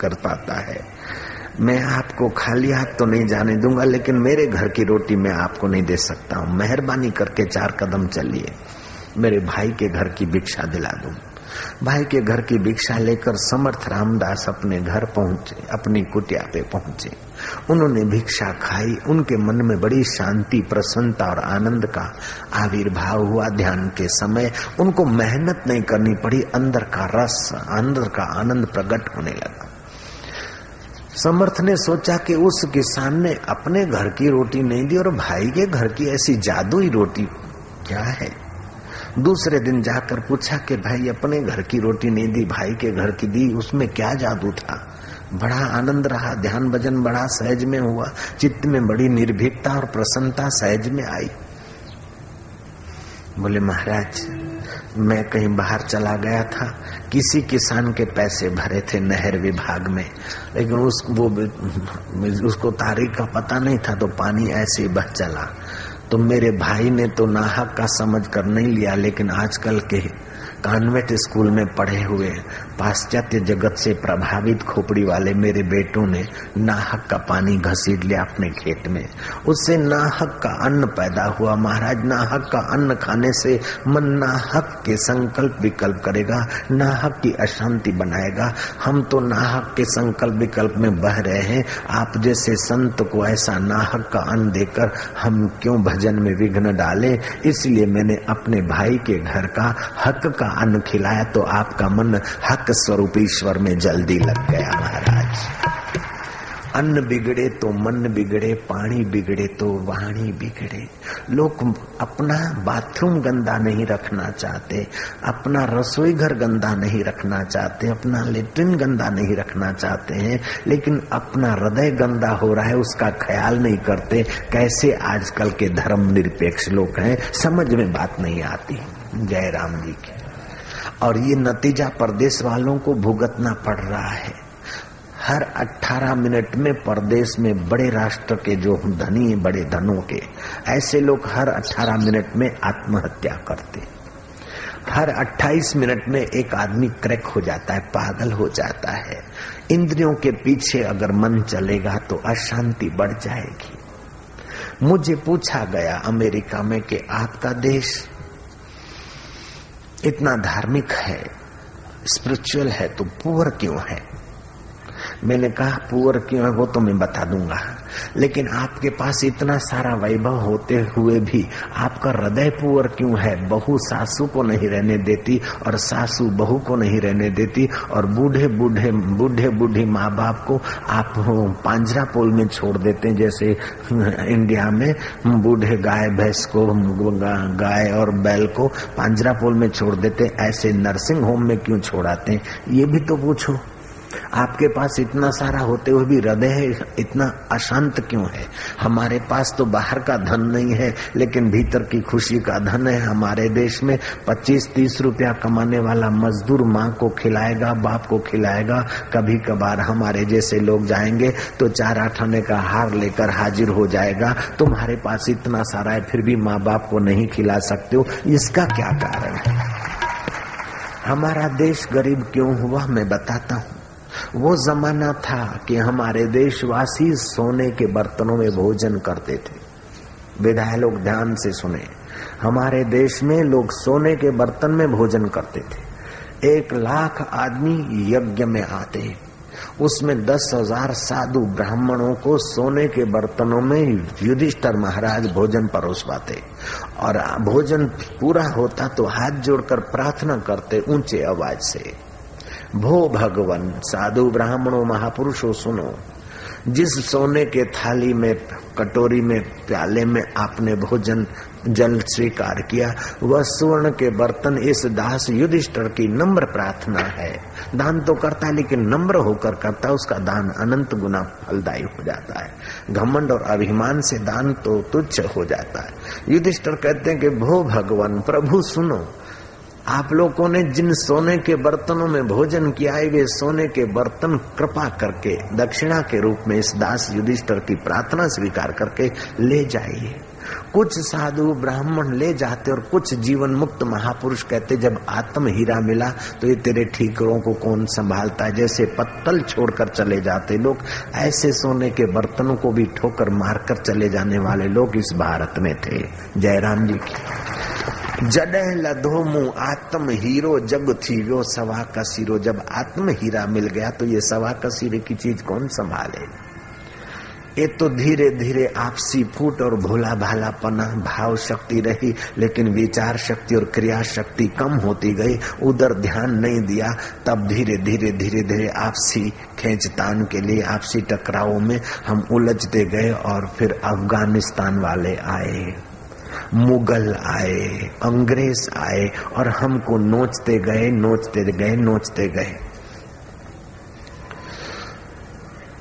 कर पाता है। मैं आपको खाली हाथ तो नहीं जाने दूंगा, लेकिन मेरे घर की रोटी मैं आपको नहीं दे सकता हूँ। मेहरबानी करके 4 कदम चलिए, मेरे भाई के घर की भिक्षा दिला दूं। भाई के घर की भिक्षा लेकर समर्थ रामदास अपने घर पहुंचे, अपनी कुटिया पे पहुंचे। उन्होंने भिक्षा खाई। उनके मन में बड़ी शांति, प्रसन्नता और आनंद का आविर्भाव हुआ। ध्यान के समय उनको मेहनत नहीं करनी पड़ी, अंदर का रस, अंदर का आनंद प्रकट होने लगा। समर्थ ने सोचा कि उस किसान ने अपने घर की रोटी नहीं दी और भाई के घर की ऐसी जादुई रोटी क्या है। दूसरे दिन जाकर पूछा कि भाई अपने घर की रोटी नहीं दी, भाई के घर की दी, उसमें क्या जादू था। बड़ा आनंद रहा, ध्यान भजन बड़ा सहज में हुआ, चित्त में बड़ी निर्भीकता और प्रसन्नता सहज में आई। बोले महाराज, मैं कहीं बाहर चला गया था, किसी किसान के पैसे भरे थे नहर विभाग में, लेकिन उसको तारीख का पता नहीं था, तो पानी ऐसे ही बह चला। तो मेरे भाई ने तो नाहक का समझ कर नहीं लिया, लेकिन आजकल के कॉन्वेंट स्कूल में पढ़े हुए पाश्चात्य जगत से प्रभावित खोपड़ी वाले मेरे बेटों ने नाहक का पानी घसीट लिया अपने खेत में। उससे नाहक का अन्न पैदा हुआ। महाराज, नाहक का अन्न खाने से मन नाहक के संकल्प विकल्प करेगा, नाहक की अशांति बनाएगा। हम तो नाहक के संकल्प विकल्प में बह रहे हैं। आप जैसे संत को ऐसा नाहक का अन्न देकर हम क्यों भजन में विघ्न डालें। इसलिए मैंने अपने भाई के घर का हक का अन्न खिलाया, तो आपका मन हक स्वरूप ईश्वर में जल्दी लग गया। महाराज, अन्न बिगड़े तो मन बिगड़े, पानी बिगड़े तो वाणी बिगड़े। लोग अपना बाथरूम गंदा नहीं रखना चाहते, अपना रसोई घर गंदा नहीं रखना चाहते, अपना लेट्रिन गंदा नहीं रखना चाहते हैं, लेकिन अपना हृदय गंदा हो रहा है उसका ख्याल नहीं करते। कैसे आजकल के धर्म निरपेक्ष लोग हैं, समझ में बात नहीं आती। जय राम जी की। और ये नतीजा परदेश वालों को भुगतना पड़ रहा है। हर 18 मिनट में परदेश में बड़े राष्ट्र के जो धनी, बड़े धनों के, ऐसे लोग हर 18 मिनट में आत्महत्या करते। हर 28 मिनट में एक आदमी क्रैक हो जाता है, पागल हो जाता है। इंद्रियों के पीछे अगर मन चलेगा तो अशांति बढ़ जाएगी। मुझे पूछा गया अमेरिका में कि आपका देश इतना धार्मिक है, स्पिरिचुअल है, तो पुअर क्यों है। मैंने कहा पुअर क्यों है वो तो मैं बता दूंगा, लेकिन आपके पास इतना सारा वैभव होते हुए भी आपका हृदय पुअर क्यों है। बहू सासू को नहीं रहने देती और सासू बहू को नहीं रहने देती, और बूढ़े बूढ़ी माँ बाप को आप पांजरा पोल में छोड़ देते हैं। जैसे इंडिया में बूढ़े गाय भैंस को, गाय और बैल को पांजरा पोल में छोड़ देते, ऐसे नर्सिंग होम में क्यों छोड़ाते हैं, ये भी तो पूछो। आपके पास इतना सारा होते हुए भी हृदय इतना अशांत क्यों है। हमारे पास तो बाहर का धन नहीं है, लेकिन भीतर की खुशी का धन है। हमारे देश में 25-30 रुपया कमाने वाला मजदूर माँ को खिलाएगा, बाप को खिलाएगा। कभी कभार हमारे जैसे लोग जाएंगे तो 4-8 आने का हार लेकर हाजिर हो जाएगा। तुम्हारे पास इतना सारा है फिर भी माँ बाप को नहीं खिला सकते हो, इसका क्या कारण है। हमारा देश गरीब क्यों हुआ मैं बताता हूँ। वो जमाना था कि हमारे देशवासी सोने के बर्तनों में भोजन करते थे। विधायक लोग ध्यान से सुने, हमारे देश में लोग सोने के बर्तन में भोजन करते थे। 1 लाख आदमी यज्ञ में आते, उसमें 10,000 साधु ब्राह्मणों को सोने के बर्तनों में युधिष्ठिर महाराज भोजन परोसवाते, और भोजन पूरा होता तो हाथ जोड़कर प्रार्थना करते ऊंचे आवाज से, भो भगवन, साधु ब्राह्मणों महापुरुषों सुनो, जिस सोने के थाली में, कटोरी में, प्याले में आपने भोजन जल स्वीकार किया, वह स्वर्ण के बर्तन इस दास युधिष्ठिर की नम्र प्रार्थना है। दान तो करता लेकिन नम्र होकर करता, उसका दान अनंत गुना फलदायी हो जाता है। घमंड और अभिमान से दान तो तुच्छ हो जाता है। युधिष्ठिर कहते हैं कि भो भगवान, प्रभु सुनो, आप लोगों ने जिन सोने के बर्तनों में भोजन किया है, वे सोने के बर्तन कृपा करके दक्षिणा के रूप में इस दास युधिष्ठिर की प्रार्थना स्वीकार करके ले जाइए। कुछ साधु ब्राह्मण ले जाते और कुछ जीवन मुक्त महापुरुष कहते जब आत्म हीरा मिला तो ये तेरे ठीकरों को कौन संभालता है। जैसे पत्तल छोड़कर चले जाते लोग, ऐसे सोने के बर्तनों को भी ठोकर मारकर चले जाने वाले लोग इस भारत में थे। जयराम जी की जडह लधो मुंह आत्म हीरो जग थी वो सवा का सिरो। जब आत्म हीरा मिल गया तो ये सवा का सिरे की चीज कौन संभाले। ये तो धीरे धीरे आपसी फूट और भोला भालापना भाव शक्ति रही, लेकिन विचार शक्ति और क्रिया शक्ति कम होती गई, उधर ध्यान नहीं दिया। तब धीरे धीरे धीरे धीरे आपसी खींचतान के लिए आपसी टकरावों में हम उलझते गए। और फिर अफगानिस्तान वाले आए, मुगल आए, अंग्रेज आए और हमको नोचते गए नोचते गए नोचते गए।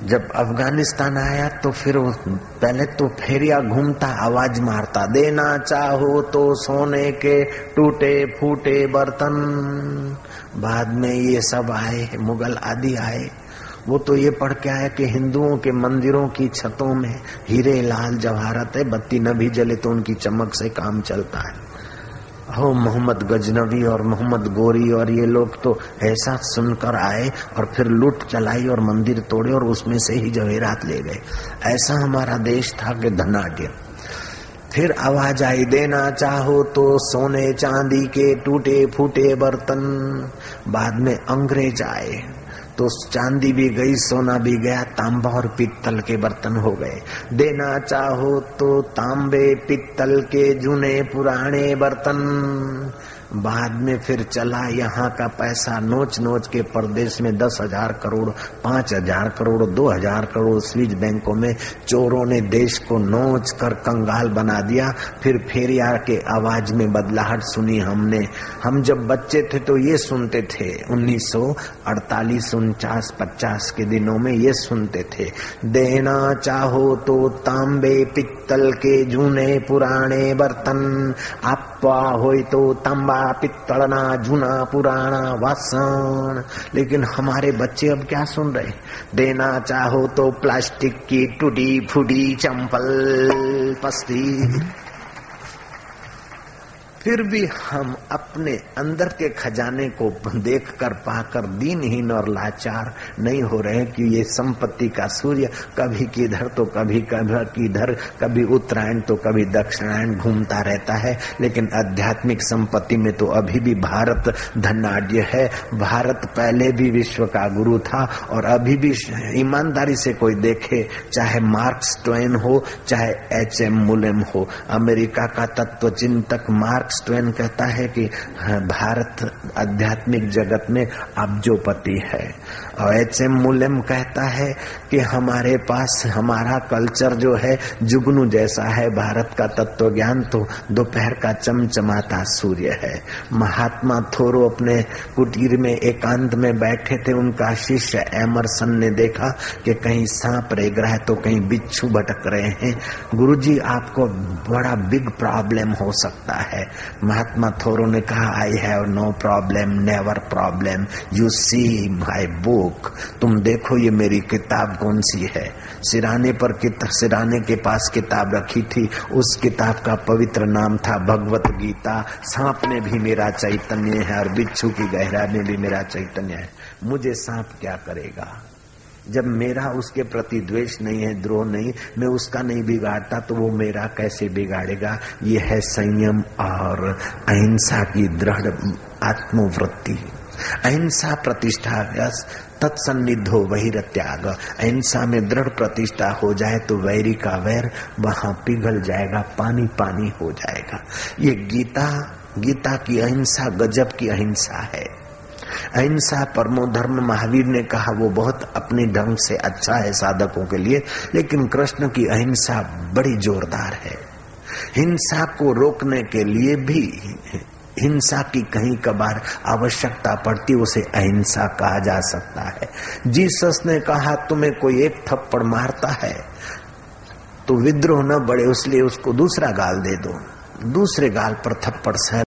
जब अफगानिस्तान आया तो फिर पहले तो फेरिया घूमता आवाज मारता, देना चाहो तो सोने के टूटे फूटे बर्तन। बाद में ये सब आए, मुगल आदि आए। वो तो ये पढ़ के आया कि हिंदुओं के मंदिरों की छतों में हीरे लाल जवाहरात है, बत्ती न भी जले तो उनकी चमक से काम चलता है। हो मोहम्मद गजनवी और मोहम्मद गोरी और ये लोग तो ऐसा सुनकर आए और फिर लूट चलाई और मंदिर तोड़े और उसमें से ही जवेरात ले गए। ऐसा हमारा देश था कि धनाढ्य। फिर आवाज आई, देना चाहो तो सोने चांदी के टूटे फूटे बर्तन। बाद में अंग्रेज आए तो चांदी भी गई, सोना भी गया, तांबा और पित्तल के बर्तन हो गए। देना चाहो तो तांबे पित्तल के जूने पुराने बर्तन। बाद में फिर चला यहाँ का पैसा नोच नोच के परदेश में 10,000 करोड़ 5,000 करोड़ 2,000 करोड़ स्विस बैंकों में चोरों ने देश को नोच कर कंगाल बना दिया। फिर फेरिया के आवाज में बदलाहट सुनी हमने। हम जब बच्चे थे तो ये सुनते थे, 1948 49 50 के दिनों में ये सुनते थे, देना चाहो तो तांबे पित्तल के जूने पुराने बर्तन। आपा होई तो तांबा पित्तलना जूना पुराना वासन। लेकिन हमारे बच्चे अब क्या सुन रहे, देना चाहो तो प्लास्टिक की टूटी फूटी चंपल पस्ती। फिर भी हम अपने अंदर के खजाने को देखकर पाकर दीनहीन और लाचार नहीं हो रहे कि ये संपत्ति का सूर्य कभी किधर तो कभी किधर, कभी उत्तरायण तो कभी दक्षिणायन घूमता रहता है। लेकिन आध्यात्मिक संपत्ति में तो अभी भी भारत धनाढ्य है। भारत पहले भी विश्व का गुरु था और अभी भी ईमानदारी से कोई देखे, चाहे मार्क्स ट्वेन हो चाहे H.M. मुलेम हो। अमेरिका का तत्व चिंतक मार्क्स ट्वेन कहता है कि भारत आध्यात्मिक जगत में अब्जोपति है, और H.M. मुलेम कहता है कि हमारे पास हमारा कल्चर जो है जुगनू जैसा है। भारत का तत्व ज्ञान तो दोपहर का चमचमाता सूर्य है। महात्मा थोरो अपने कुटीर में एकांत में बैठे थे। उनका शिष्य एमरसन ने देखा कि कहीं सांप रेंग रहा है तो कहीं बिच्छू भटक रहे हैं। गुरुजी, आपको बड़ा बिग प्रॉब्लम हो सकता है। महात्मा थोरो ने कहा, I have no problem, never problem, you see my book. तुम देखो ये मेरी किताब कौन सी है। सिराने पर सिराने के पास किताब रखी थी। उस किताब का पवित्र नाम था भगवत गीता। सांप में भी मेरा चैतन्य है और बिच्छू की गहराई में भी मेरा चैतन्य है। मुझे सांप क्या करेगा? जब मेरा उसके प्रति द्वेष नहीं है, द्रोह नहीं, मैं उसका नहीं बिगाड़ता तो वो मेरा कैसे बिगाड़ेगा? ये है संयम और अहिंसा की दृढ़ आत्मवृत्ति। अहिंसा प्रतिष्ठा तत्सन्निधो वैर त्याग। अहिंसा में दृढ़ प्रतिष्ठा हो जाए तो वैरी का वैर वहां पिघल जाएगा, पानी पानी हो जाएगा। ये गीता की अहिंसा गजब की अहिंसा है। अहिंसा परमो धर्म महावीर ने कहा, वो बहुत अपने ढंग से अच्छा है साधकों के लिए, लेकिन कृष्ण की अहिंसा बड़ी जोरदार है। हिंसा को रोकने के लिए भी हिंसा की कहीं कभार आवश्यकता पड़ती, उसे अहिंसा कहा जा सकता है। जीसस ने कहा, तुम्हें कोई एक थप्पड़ मारता है तो विद्रोह न बढ़े, इसलिए उसको दूसरा गाल दे दो। दूसरे गाल पर थप्पड़ सह